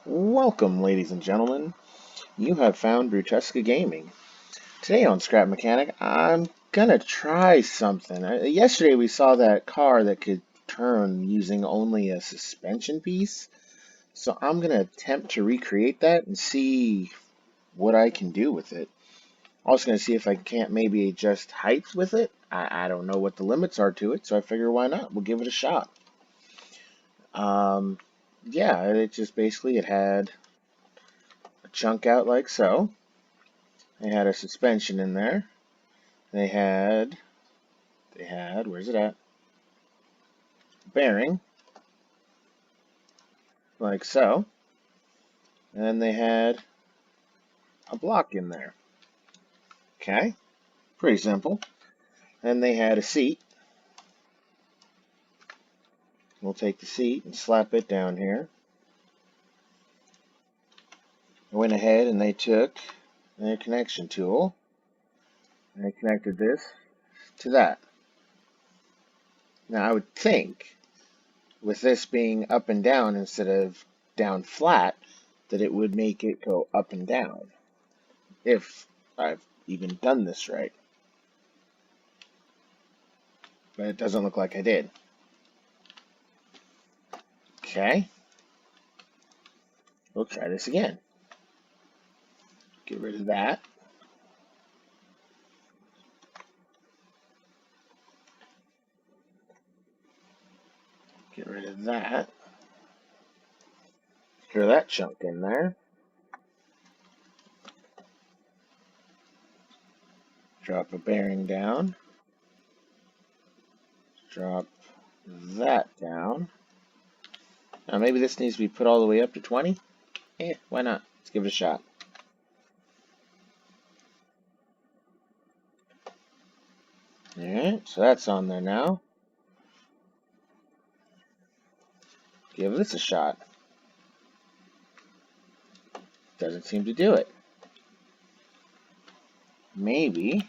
Welcome, ladies and gentlemen. You have found bruTusaka Gaming. Today on Scrap Mechanic, I'm gonna try something. Yesterday we saw that car that could turn using only a suspension piece, so I'm gonna attempt to recreate that and see what I can do with it. Also gonna see if I can't maybe adjust height with it. I don't know what the limits are to it, so I figure why not? We'll give it a shot. Um, yeah, it just basically it had a chunk out like so. They had a suspension in there. They had, where's it at? Bearing, like so. And then they had a block in there. Okay, pretty simple. Then they had a seat. We'll take the seat and slap it down here. I went ahead and they took their connection tool and they connected this to that. Now I would think with this being up and down instead of down flat that it would make it go up and down if I've even done this right. But it doesn't look like I did. Okay, we'll try this again. Get rid of that. Get rid of that. Throw that chunk in there. Drop a bearing down. Drop that down. Now maybe this needs to be put all the way up to 20. Why not? Let's give it a shot. Alright, so that's on there now. Give this a shot. Doesn't seem to do it. Maybe,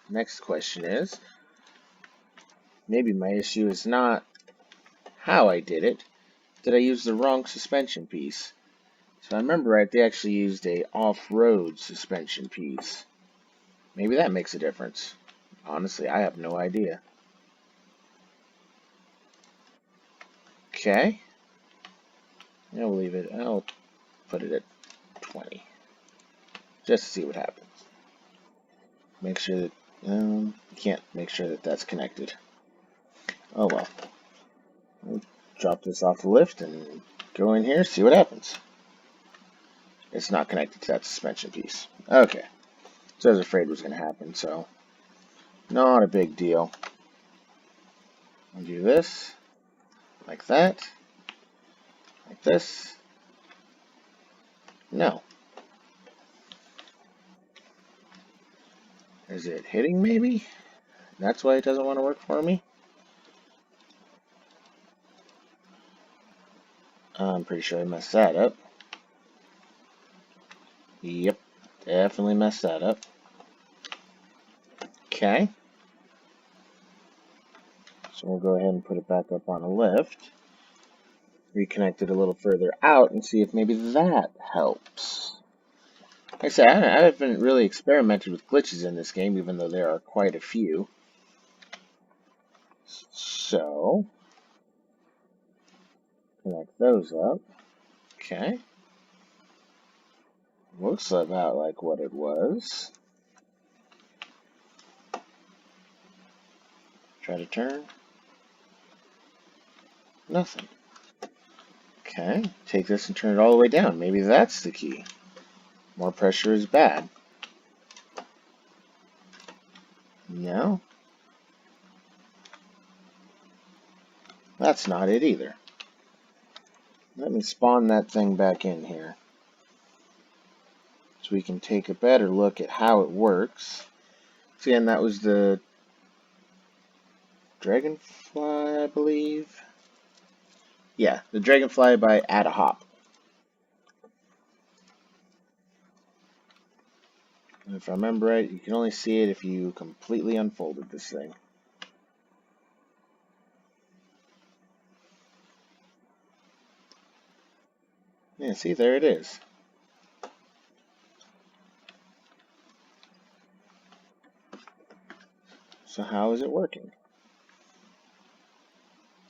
next question is, maybe my issue is not how I did it. Did I use the wrong suspension piece? So I remember right, they actually used a off-road suspension piece. Maybe that makes a difference. Honestly, I have no idea. Okay. Yeah, we'll leave it. I'll put it at 20. Just to see what happens. Make sure that, you can't make sure that that's connected. Oh well. We'll drop this off the lift and go in here, see what happens. It's not connected to that suspension piece. Okay. So I was afraid it was going to happen, so not a big deal. I'll do this, like that, like this. No. Is it hitting maybe? That's why it doesn't want to work for me? I'm pretty sure I messed that up. Yep, definitely messed that up. Okay. So we'll go ahead and put it back up on a lift. Reconnect it a little further out and see if maybe that helps. Like I said, I haven't really experimented with glitches in this game, even though there are quite a few. So, connect those up. Okay. Looks about like what it was. Try to turn. Nothing. Okay, take this and turn it all the way down. Maybe that's the key. More pressure is bad. No. That's not it either. Let me spawn that thing back in here, so we can take a better look at how it works. So again, that was the Dragonfly, I believe. Yeah, the Dragonfly by Add a Hop. And if I remember right, you can only see it if you completely unfolded this thing. Yeah, see, there it is. So how is it working?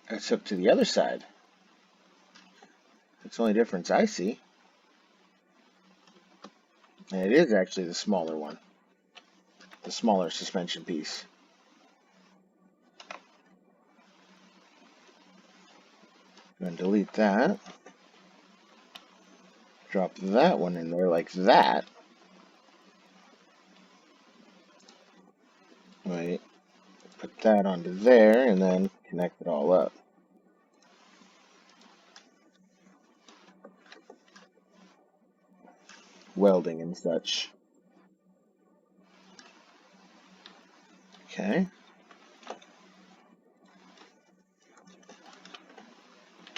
It's up to the other side. That's the only difference I see. And it is actually the smaller one. The smaller suspension piece. I'm going to delete that. Drop that one in there like that. Wait. Put that onto there and then connect it all up. Welding and such. Okay.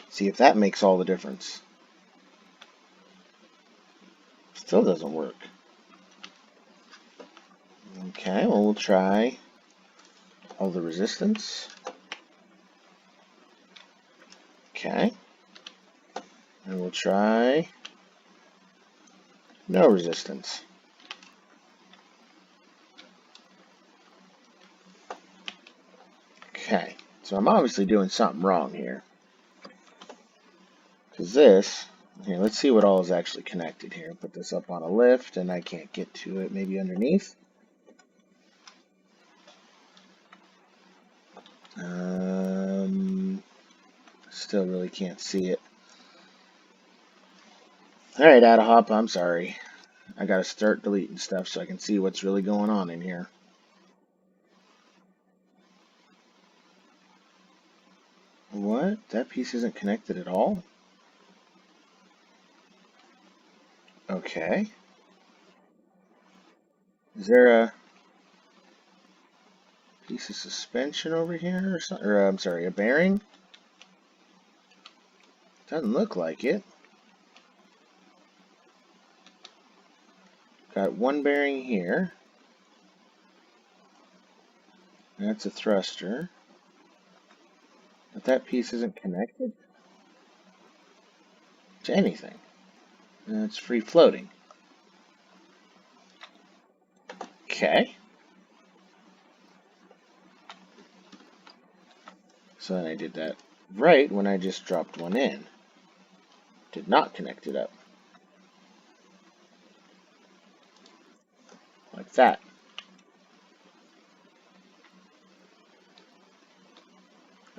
See if that makes all the difference. Still doesn't work. Okay, well, we'll try all the resistance. Okay. And we'll try no resistance. Okay, so I'm obviously doing something wrong here. Because this, here, let's see what all is actually connected here. Put this up on a lift, and I can't get to it, maybe underneath. Still really can't see it. Alright, Adahop, I'm sorry. I gotta start deleting stuff so I can see what's really going on in here. What? That piece isn't connected at all? Okay. Is there a piece of suspension over here or something? Or, I'm sorry, a bearing? Doesn't look like it. Got one bearing here. That's a thruster. But that piece isn't connected to anything. And it's free floating. Okay. So then I did that right when I just dropped one in. Did not connect it up. Like that.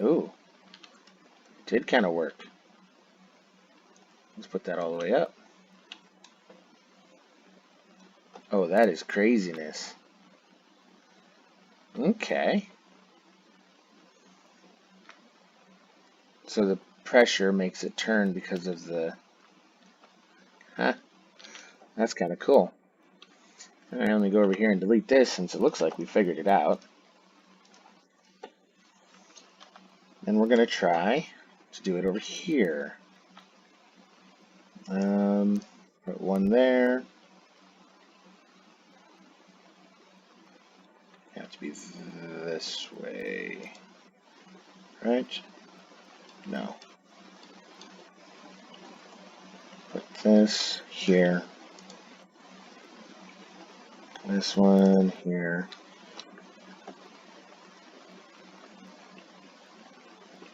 Ooh. It did kind of work. Let's put that all the way up. Oh, that is craziness. Okay. So the pressure makes it turn because of the... Huh. That's kind of cool. Alright, let me go over here and delete this since it looks like we figured it out. And we're going to try to do it over here. Put one there. It has to be this way. Right? No. Put this here. This one here.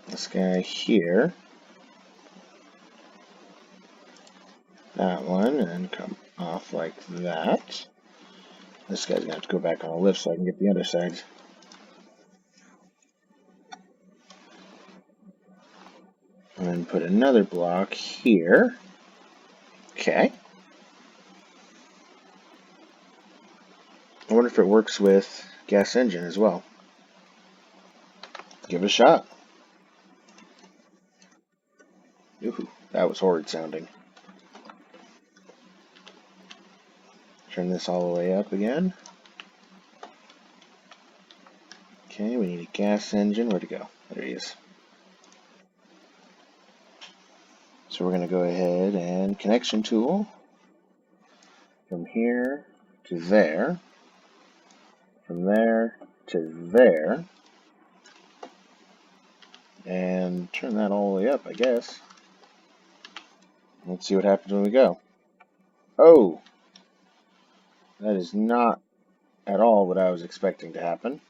This guy here. That one, and come off like that. This guy's gonna have to go back on a lift so I can get the other side. And then put another block here. Okay. I wonder if it works with gas engine as well. Give it a shot. Ooh, that was horrid sounding. Turn this all the way up again. Okay, we need a gas engine. Where'd it go? There he is. So we're going to go ahead and connection tool from here to there, from there to there, and turn that all the way up, I guess. Let's see what happens when we go. Oh, that is not at all what I was expecting to happen.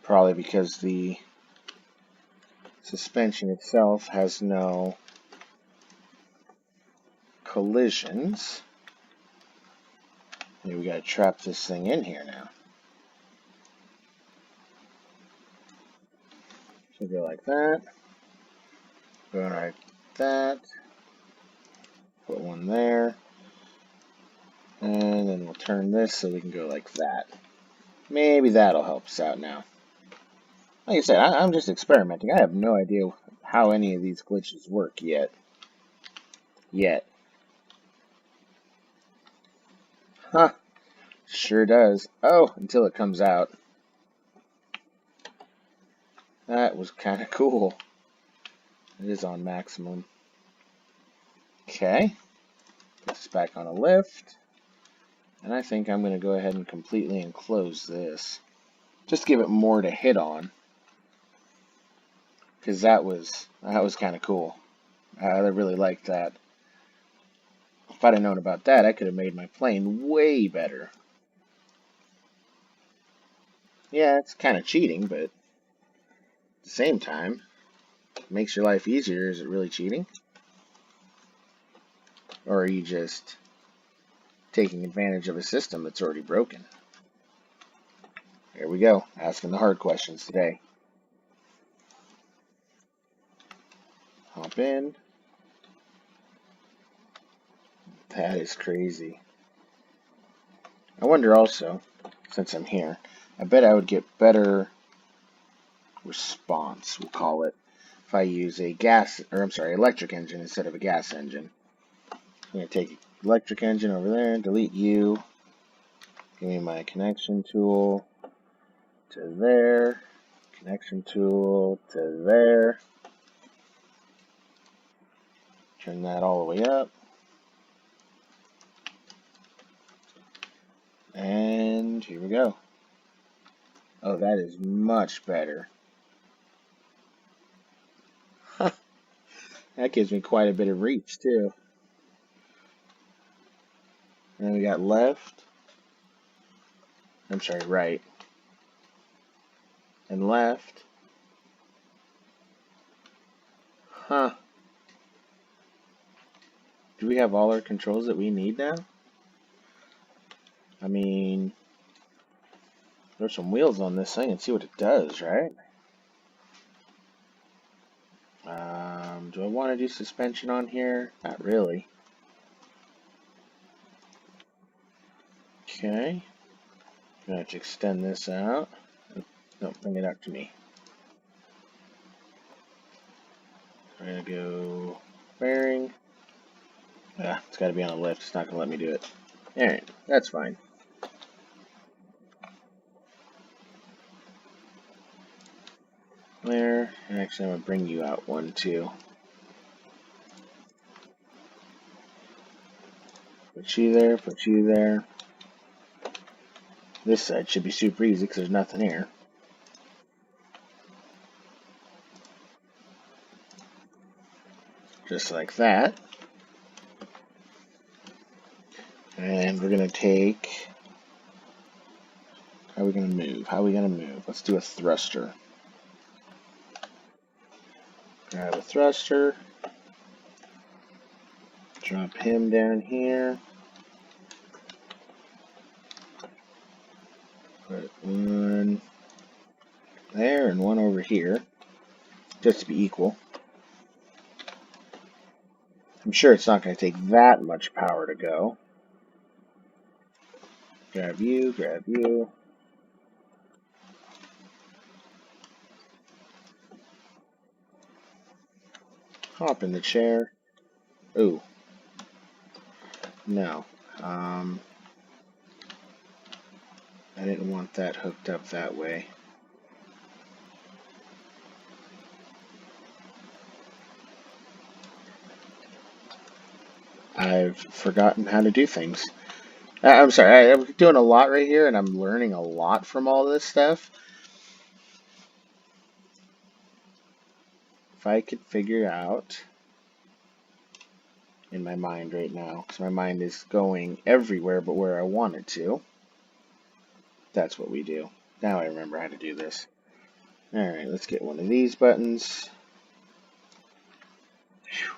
Probably because the suspension itself has no collisions. Maybe we gotta trap this thing in here now. So go like that. Go like that. Put one there. And then we'll turn this so we can go like that. Maybe that'll help us out now. Like I said, I'm just experimenting. I have no idea how any of these glitches work yet. Huh. Sure does. Oh, until it comes out. That was kind of cool. It is on maximum. Okay. Put this back on a lift. And I think I'm going to go ahead and completely enclose this. Just give it more to hit on. Because that was kind of cool. I really liked that. If I'd have known about that, I could have made my plane way better. Yeah, it's kind of cheating, but at the same time, it makes your life easier. Is it really cheating? Or are you just taking advantage of a system that's already broken? Here we go, asking the hard questions today. Hop in. That is crazy. I wonder also, since I'm here, I bet I would get better response, we'll call it, if I use a electric engine instead of a gas engine. I'm going to take electric engine over there, delete you, give me my connection tool to there, connection tool to there, turn that all the way up, and here we go. Oh, that is much better. That gives me quite a bit of reach too. And then we got left, right, and left. Huh. Do we have all our controls that we need now? I mean, there's some wheels on this thing and see what it does, right? Do I want to do suspension on here? Not really. Okay. I'm going to extend this out. No, bring it up to me. I'm going to go bearing. Ah, it's got to be on a lift. It's not going to let me do it. Alright, that's fine. There. And actually, I'm going to bring you out one, too. Put you there, put you there. This side should be super easy because there's nothing here. Just like that. And we're going to take... How are we going to move? How are we going to move? Let's do a thruster. Grab a thruster. Drop him down here. Put one there and one over here. Just to be equal. I'm sure it's not going to take that much power to go. Grab you, grab you. Hop in the chair. Ooh. No. I didn't want that hooked up that way. I've forgotten how to do things. I'm sorry, I'm doing a lot right here, and I'm learning a lot from all this stuff. If I could figure out in my mind right now, because my mind is going everywhere but where I want it to, that's what we do. Now I remember how to do this. Alright, let's get one of these buttons. Whew.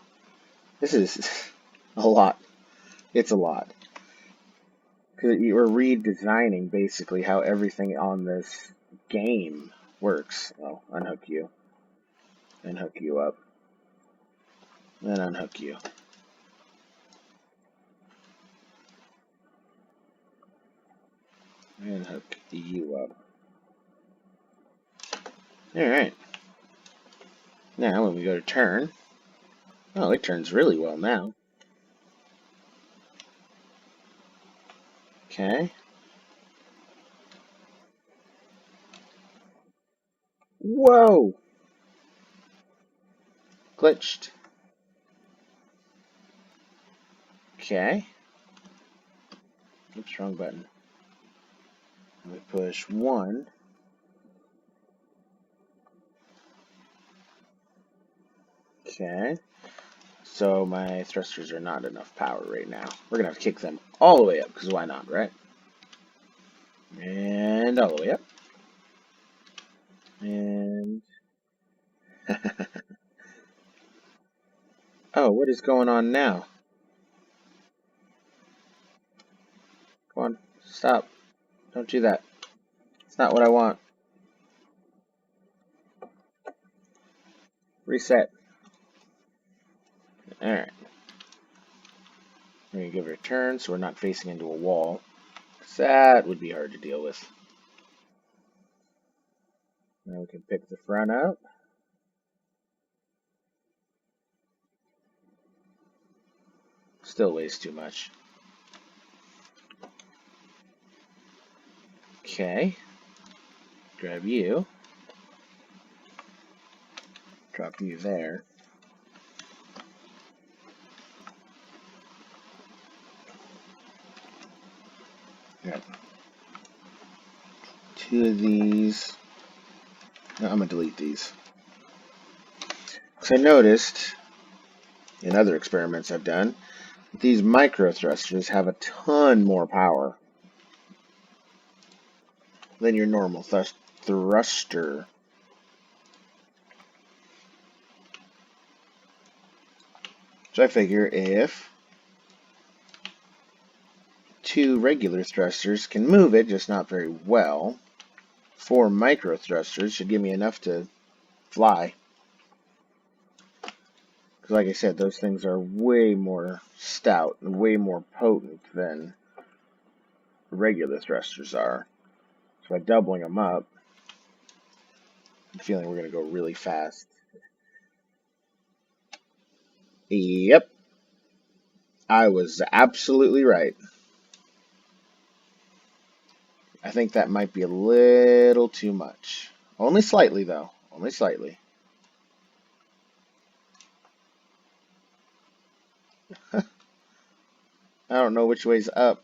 This is a lot. It's a lot. Because we're redesigning basically how everything on this game works. Oh, unhook you. And hook you up. Then unhook you. And hook you up. Alright. Now when we go to turn, oh, it turns really well now. Okay. Whoa! Glitched. Okay. Oops, wrong button. We push 1. Okay. So my thrusters are not enough power right now. We're going to have to kick them all the way up, because why not, right? And all the way up. And... oh, what is going on now? Come on, stop. Don't do that. It's not what I want. Reset. Alright. We're going to give it a turn so we're not facing into a wall. That would be hard to deal with. Now we can pick the front up. Still weighs too much. Okay. Grab you. Drop you there. Got 2 of these. No, I'm going to delete these. So I noticed in other experiments I've done, these micro thrusters have a ton more power than your normal thruster. So I figure if 2 regular thrusters can move it, just not very well, 4 micro thrusters should give me enough to fly. Because like I said, those things are way more stout and way more potent than regular thrusters are. So by doubling them up, I'm feeling we're going to go really fast. Yep, I was absolutely right. I think that might be a little too much. Only slightly, though. Only slightly. I don't know which way's up.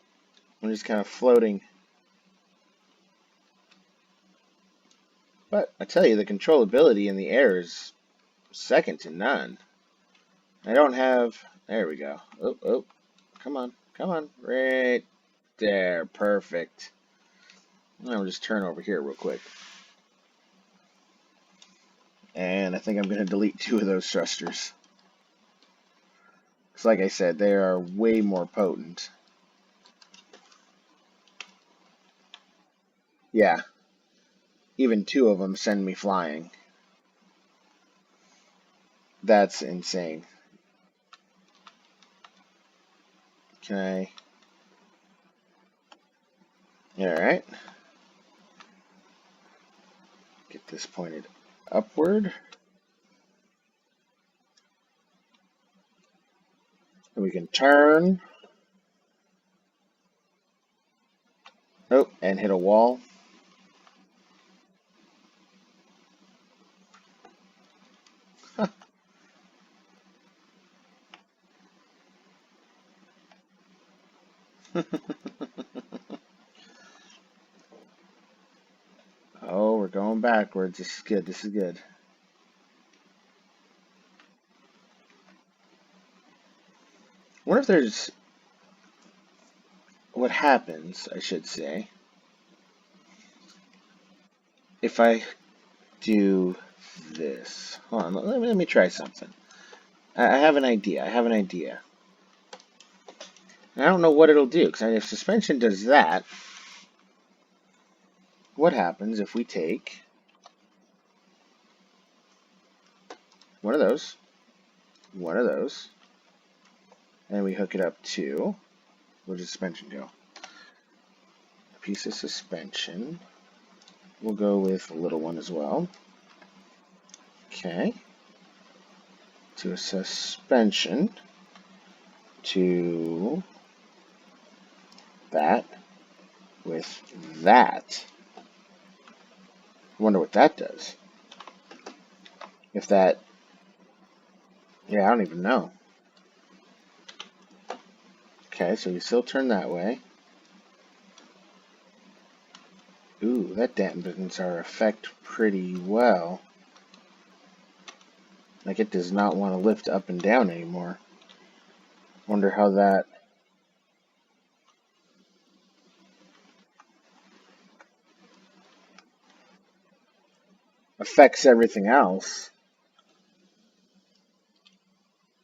I'm just kind of floating. But I tell you, the controllability in the air is second to none. I don't have... there we go. Oh, oh. Come on. Come on. Right there. Perfect. I'll just turn over here real quick. And I think I'm going to delete 2 of those thrusters. Because like I said, they are way more potent. Yeah. Even 2 of them send me flying. That's insane. Can I... alright. Get this pointed upward. And we can turn. Oh, and hit a wall. going backwards. This is good. This is good. I wonder if there's... What happens, I should say, if I do this. Hold on, let me try something. I have an idea. I have an idea. I don't know what it'll do, because if suspension does that, what happens if we take one of those, and we hook it up to, where does suspension go? A piece of suspension. We'll go with a little one as well. Okay. To a suspension. To that. With that. I wonder what that does. If that... Yeah, I don't even know. Okay, so you still turn that way. Ooh, that dampens our effect pretty well. Like, it does not want to lift up and down anymore. Wonder how that... affects everything else.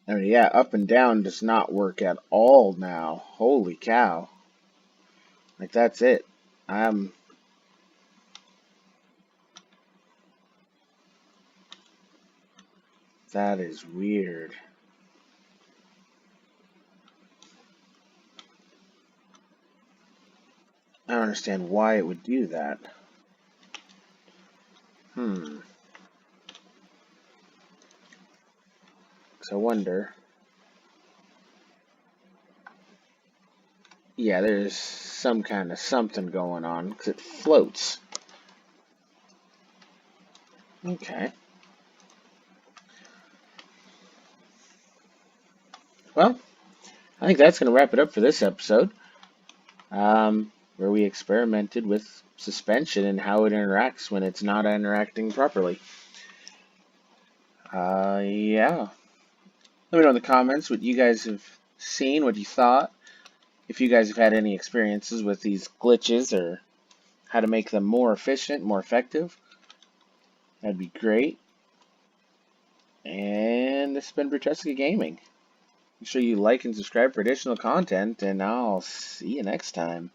I mean, yeah, up and down does not work at all now. Holy cow. Like, that's it. That is weird. I don't understand why it would do that. So I wonder. Yeah, there's some kind of something going on, because it floats. Okay. Well, I think that's going to wrap it up for this episode, where we experimented with suspension and how it interacts when it's not interacting properly. Yeah. Let me know in the comments what you guys have seen, what you thought. If you guys have had any experiences with these glitches or how to make them more efficient, more effective, that'd be great. And this has been bruTusaka Gaming. Make sure you like and subscribe for additional content, and I'll see you next time.